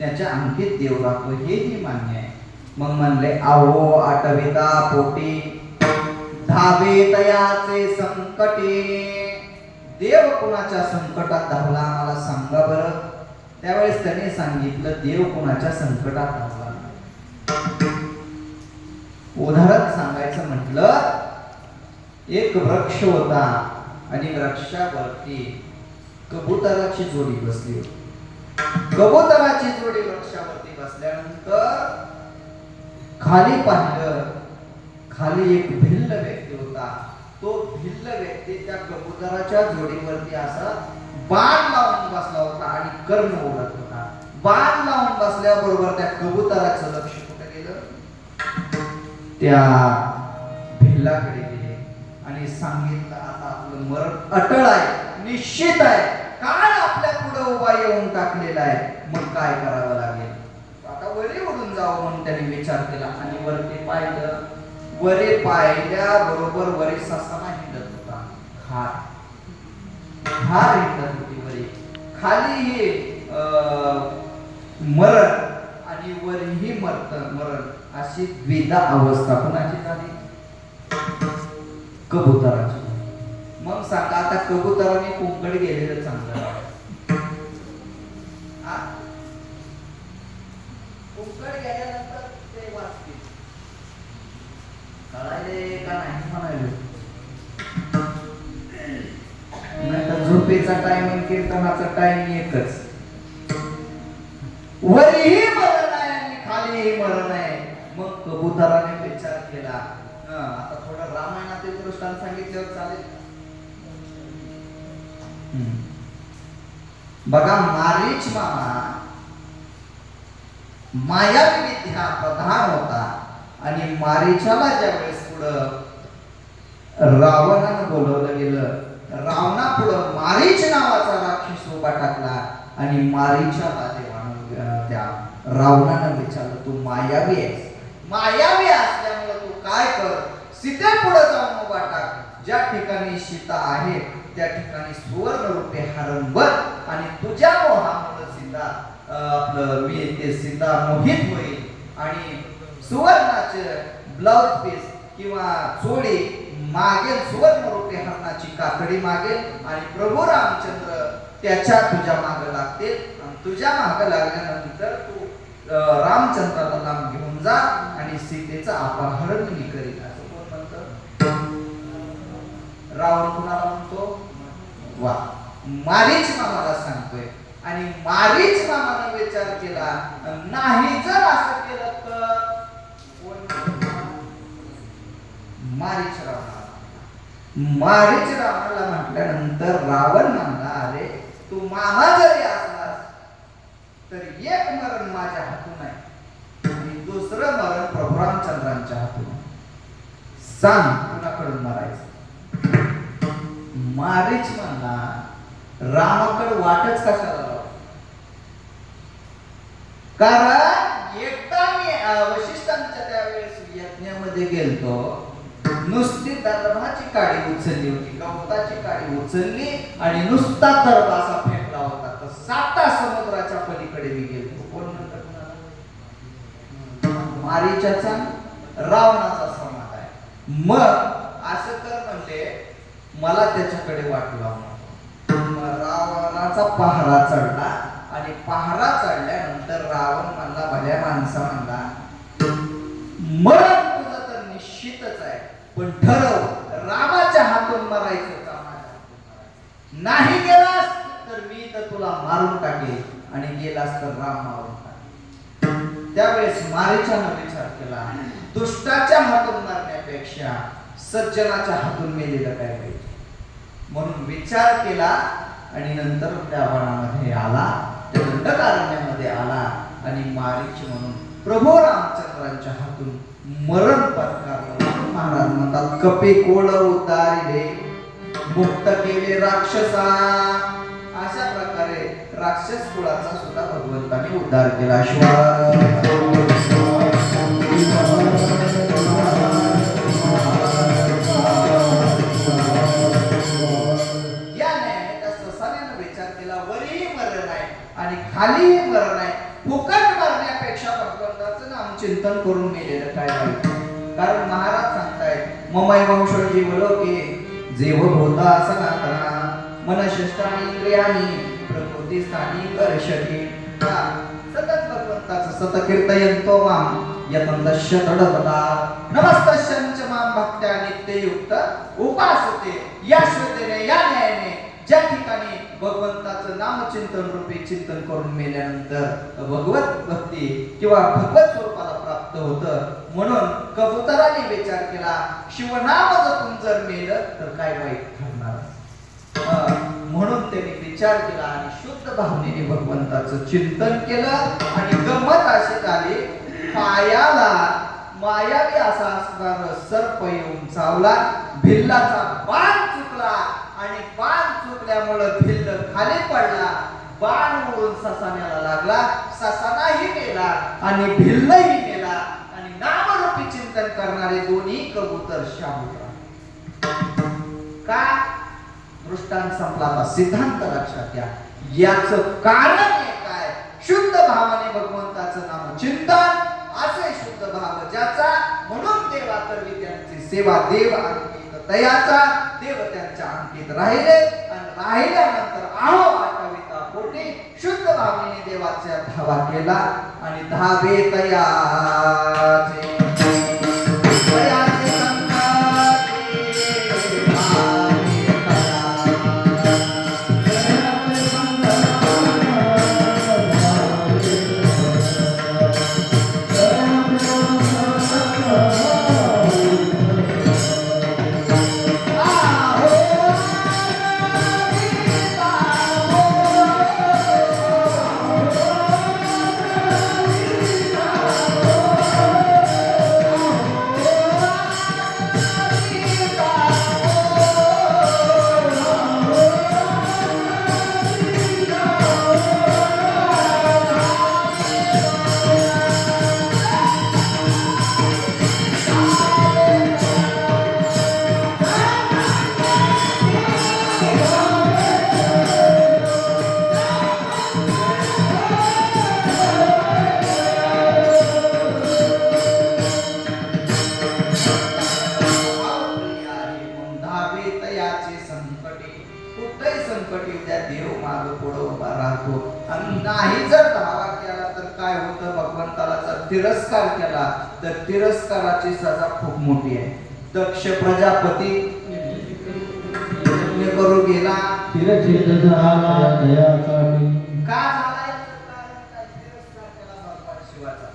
त्याच्या अंकित देव राहतो हेही मान्य आहे. मग म्हणले आहो आठविता पोटी धावे तयाचे संकटे. देव कोणाच्या संकटात धावला आम्हाला सांगा बरं. त्यावेळेस त्याने सांगितलं देव कोणाच्या संकटात धावला. उदाहरण सांगायचं म्हटलं, एक वृक्ष होता आणि वृक्षावरती कबुतराची जोडी बसली होती. कबुतराची जोडी वृक्षावरती बसल्यानंतर खाली पाहिलं, खाली एक भिल्ल व्यक्ती होता. तो भिल्ल व्यक्ती त्या कबुतराच्या जोडीवरती असा बाण लावून बसला होता आणि कर्ण ओढत होता. बाण लावून बसल्याबरोबर त्या कबुतराचं लक्ष कुठे गेलं, त्या भिल्लाकडे गेले आणि सांगितलं आता आपलं मरण अटळ आहे, निश्चित आहे, काळ आपल्या पुढे उभा येऊन टाकलेला आहे, मग काय करावं लागेल, आता वरी उडून जावं म्हणून त्यांनी विचार केला. आणि वरती पाहिलं, वरी पाहिल्या बरोबर वरी ससाना हिंडत होता. हार हिंडत होती वरी. खाली हे मरण आणि वरीही मरण अशी द्विधा अवस्था कोणाची झाली, कबुतराची. मग सांगा आता कबुतराने कोंकड गेलेलं चांगलं, कोंकड गेल्यानंतर ते वाचतील कळायले का नाही म्हणाले, नाही तर झोपेचा टाइम आणि कीर्तनाचा टाइम एकच. वरीही मरण आहे आणि खालीही मरण आहे. मग कबुतराने विचार केला, आता थोडं रामायणातील दृष्टांत सांगितल्यावर चालेल. बघा मारीच मामा मायावी विद्या प्रधान होता आणि मारीचाला ज्यावेळेस पुढं रावणानं बोलवलं गेलं, रावणा पुढं मारीच नावाचा राक्षस उभा टाकला आणि मारीचाला देवानं त्या रावणानं विचारलं, तू मायावी आहेस, मायावी असल्यामुळे तू काय कर, सीते पुढे जाऊन उभा टाक, ज्या ठिकाणी सीता आहे त्या ठिकाणी सुवर्ण रूपे हरण बन आणि तुझ्या मोहामुळे सीता आपलं मी ते सीता मोहित होईल आणि सुवर्णाचे ब्लाउज पीस किंवा चोळी मागेल, सुवर्ण रूपे हरणाची कातडी मागेल आणि प्रभू रामचंद्र त्याच्या तुझ्या मागे लागतील आणि तुझ्या मागे लागल्यानंतर तू रामचंद्राला लांब घेऊन जा आणि सीतेचं अपहरण मी करीन. असं कोण म्हणतं, रावण कुणाला म्हणतो, वा मारीच मामाला सांगतोय. आणि मारीच मामाने विचार केला, नाही जर असं केलं तर मारीच रावणाला म्हटल्यानंतर रावण म्हणला, अरे तू मामा जरी असलास तर एक मरण माझ्या हातून आहे आणि दुसरं मरण प्रभू रामचंद्रांच्या हातून आहे, सांग कुणाकडून मरायचं. मारीच म्हणला, रामाकडे वाटच कशाला लाव, कारण एकदा मी वशिष्ठांच्या त्यावेळेस यज्ञामध्ये गेलतो, नुसती दर्भाची काडी उचलली होती, गवताची काडी उचलली आणि नुसता दर्भ असा फेकला होता, तर 7 समुद्राच्या पलीकडे मी गेलतो. कोण म्हणतात मारीचाचा रावणाचा संवाद आहे. मग असं कर म्हणले, मला त्याच्याकडे वाट लावू. रावणाचा पहारा चढला आणि पहारा चढल्यानंतर रावण म्हणला, भल्या माणसा म्हणला, मरण तुझं तर निश्चितच आहे, पण ठरव रामाच्या हातून मरायचं का माझ्या हातून. नाही गेलास तर मी तर तुला मारून टाकेल आणि गेलास तर राम मारून टाकेल. त्यावेळेस मारीचानं विचार केला, दुष्टाच्या हातून मारण्यापेक्षा सज्जनाच्या हातून मेलेलं काय पाहिजे, म्हणून विचार केला आणि नंतर त्या वनामध्ये आला, त्या दंडकारण्यामध्ये आला आणि मारीच म्हणून प्रभू रामचंद्रांच्या हातून मरण पत्करलं. महाराज म्हणतात, कपी कोळ उतारिले मुक्त केले राक्षसा. अशा प्रकारे राक्षस कुळाचा सुद्धा भगवंताने उद्धार केला. खालीही मरण आहे आणि खालीही मरण आहे, फुकट मरण्यापेक्षा भगवंताचं नाम चिंतन करून मेलेलं काय वाईट. कारण महाराज सांगतायत ममय वंशजी बोलोके जेव होता सनातना मनशिष्टानी इंद्रियानी प्रकृती स्थानी कर्षती. सतत भगवंताचं सतकीर्तयंतो माम यतंतश्य तडपदा नमस्तश्यंच माम भक्त्या नित्ययुक्त उपासते. या श्रद्धेने या न्यायाने ज्या ठिकाणी भगवंताचं नामचिंतन रूपी चिंतन करून मेल्यानंतर भगवत भक्ती किंवा भगवत स्वरूपाला प्राप्त होतं. म्हणून कबुतराने विचार केला शिवनाम जपून जर मेलं तर काय वाईट ठरणार. म्हणून त्यांनी विचार केला आणि शुद्ध भावनेने भगवंताचं चिंतन केलं. आणि गंमत अशी झाली पायाला मायावी असा असणार सर्प येऊन चावला. भिल्लाचा बाण चुकला आणि बाण चुकल्यामुळे भिल्ल खाली पडला. बाण उडून ससाण्याला लागला. ससानाही गेला आणि भिल्लही गेला. आणि नामरूपी चिंतन करणारे दोन्ही कबूतर शाबूत. का दृष्टांत संपला. आता सिद्धांत लक्षात घ्या. याचं कारण एक आहे शुद्ध भावाने भगवंताचं नाम चिंतन. असे शुद्ध भाव ज्याचा म्हणून देवा करवी त्यांची सेवा. देव अंकित तयाचा देव त्यांच्या अंकित राहिले आणि राहिल्यानंतर आहो वाटाविता पोटी शुद्ध भावनेने देवाच्या धावा केला आणि धावे तयाचे तिरस्कार केला तर तिरस्काराची सजा खूप मोठी आहे. दक्ष प्रजापती यज्ञ करू गेला. तिरछेद झाला दयाचा का झाला तिरस्कार केला भगवान शिवाचा.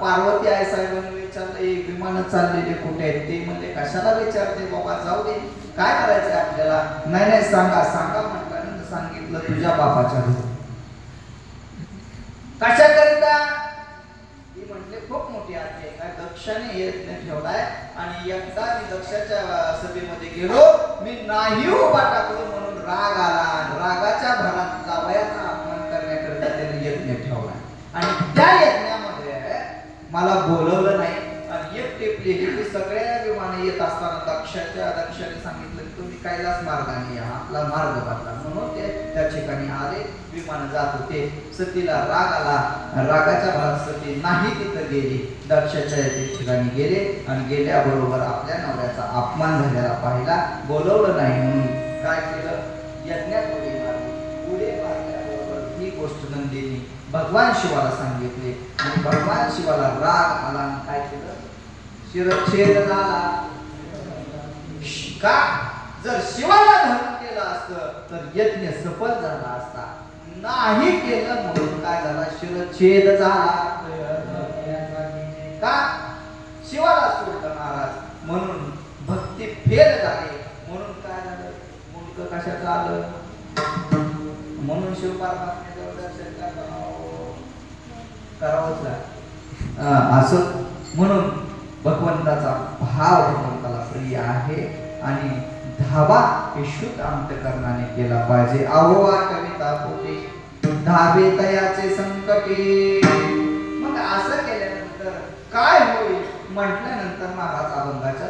पार्वती आई साहेबांनी विचारलं एक विमान चाललेले कुठे आहेत. ते म्हणले कशाला विचारते बाबा जाऊ दे काय करायचंय आपल्याला. नाही नाही सांगा सांगा म्हटल्यानंतर सांगितलं तुझ्या बापाच्या घरी. कशा करिता म्हटले खूप मोठी आज्ञा आहे. काय दक्षाने यज्ञ ठेवलाय आणि एकदा मी दक्षाच्या सभेमध्ये गेलो मी नाही उभा टाकलो म्हणून राग आला. रागाच्या भरात जावयाचा अपमान करण्याकरिता त्याने यज्ञ ठेवला आणि त्या यज्ञामध्ये मला बोलवलं नाही. आणि एक टेपली की सगळ्या विमाने येत असताना दक्षाने सांगितलं की तुम्ही कैलास मार्गाने या आपला मार्ग बदला. म्हणून ते त्या ठिकाणी आले. विमान जात होते. सतीला राग आला. रागाच्या भरात सती नाही तिथं गेली. दक्षाच्या ठिकाणी गेले आणि गेल्याबरोबर आपल्या नवऱ्याचा अपमान झालेला पाहिला. बोलवलं नाही म्हणून काय केलं यज्ञात उडी मारली. उडी मारल्याबरोबर ही गोष्ट नंदीने भगवान शिवाला सांगितले आणि भगवान शिवाला राग आला आणि काय केलं शिरच्छेद झाला. का जर शिवाला धरून केलं असतं तर यज्ञ सफल झाला असता. नाही केलं म्हणून काय झाला शिरच्छेद झाला. का शिवाला सोडलं महाराज म्हणून भक्ती फेल झाली. म्हणून काय झालं मुलग कशाचं आलं म्हणून शिव परमात्म्याचं दर्शन करावंच लागतं. असं म्हणून भगवंताचा भाव भगवंताला प्रिय आहे आणि धावा हे शुद्ध अंतःकरणाने केला पाहिजे. आहोवा कविता पोटे धावे तयाचे संकटे. मग असं केल्यानंतर काय होईल म्हटल्यानंतर महाराज अभंगाच्या